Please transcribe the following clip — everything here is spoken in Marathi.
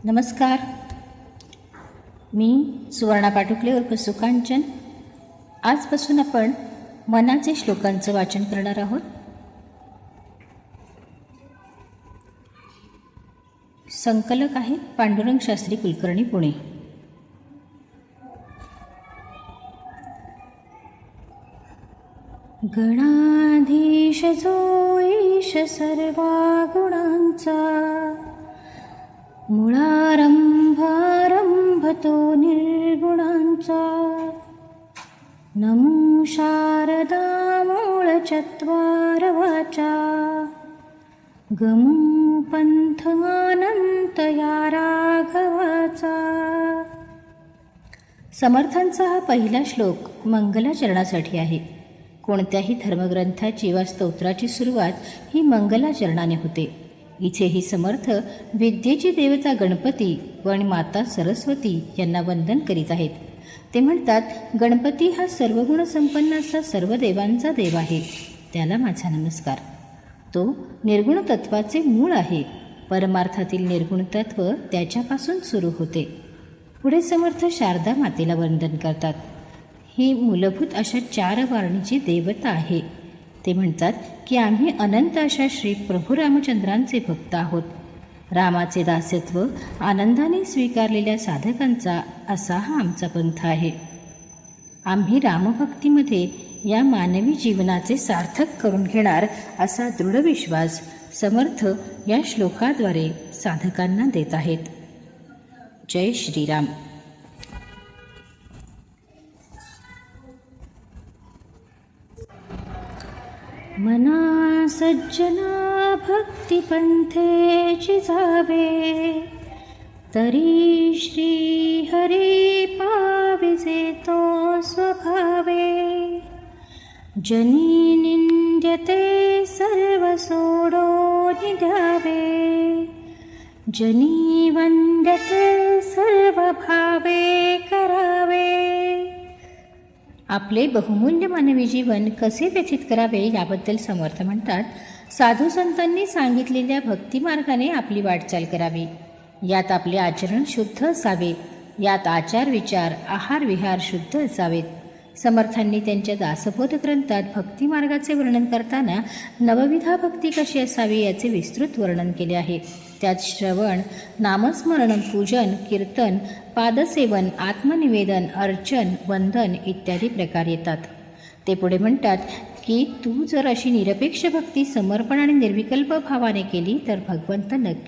नमस्कार. मी सुवर्णा पाटुकले उर्फ सुकांचन. आजपासून आपण मनाचे श्लोकांचं वाचन करणार आहोत. संकलक आहे पांडुरंग शास्त्री कुलकर्णी, पुणे. गणाधीश जो ईश सर्वा गुणांचा, मुळारंभ तो निर्गुणांचा. नमो शारदा मूळ चत्वार वाचा, गमो पंथ अनंत या राघवाचा. समर्थांचा हा पहिला श्लोक मंगलाचरणासाठी आहे. कोणत्याही धर्मग्रंथाची वा स्तोत्राची सुरुवात ही मंगलाचरणाने होते. इथेही समर्थ विद्येची देवता गणपती व माता सरस्वती यांना वंदन करीत आहेत. ते म्हणतात, गणपती हा सर्वगुण संपन्न असा सर्व देवांचा देव आहे, त्याला माझा नमस्कार. तो निर्गुण तत्वाचे मूळ आहे. परमार्थातील निर्गुण तत्व त्याच्यापासून सुरू होते. पुढे समर्थ शारदा मातेला वंदन करतात. ही मूलभूत अशा 4 वारणीची देवता आहे. ते म्हणतात की आम्ही अनंत अशा श्री प्रभू रामचंद्रांचे भक्त आहोत. रामाचे दासत्व आनंदाने स्वीकारलेल्या साधकांचा असा हा आमचा पंथ आहे. आम्ही रामभक्तीमध्ये या मानवी जीवनाचे सार्थक करून घेणार असा दृढ विश्वास समर्थ या श्लोकाद्वारे साधकांना देत आहेत. जय श्रीराम. मना सज्जना भक्तिपंथेची जावे, तरी श्री हरी पाविजे तो स्वभावे. जनी निंद्यते सर्व सोडोनि द्यावे, जनी वंद्यते सर्व भावे करावे. आपले बहुमूल्य मानवी जीवन कसे व्यतीत करावे याबद्दल समर्थ म्हणतात, साधू संतांनी सांगितलेल्या भक्तिमार्गाने आपली वाटचाल करावी. यात आपले आचरण शुद्ध असावे. यात आचार विचार आहार विहार शुद्ध असावेत. समर्थांनी त्यांच्या दासबोध ग्रंथात भक्तिमार्गाचे वर्णन करताना नवविधा भक्ती कशी असावी याचे विस्तृत वर्णन केले आहे. त्यात श्रवण, नामस्मरण, पूजन, कीर्तन, पादसेवन, आत्मनिवेदन, अर्चन, वंदन इत्यादी प्रकार येतात. ते पुढे म्हणतात की तू जर अशी निरपेक्ष भक्ती समर्पण आणि निर्विकल्प भावाने केली तर भगवंत नक्की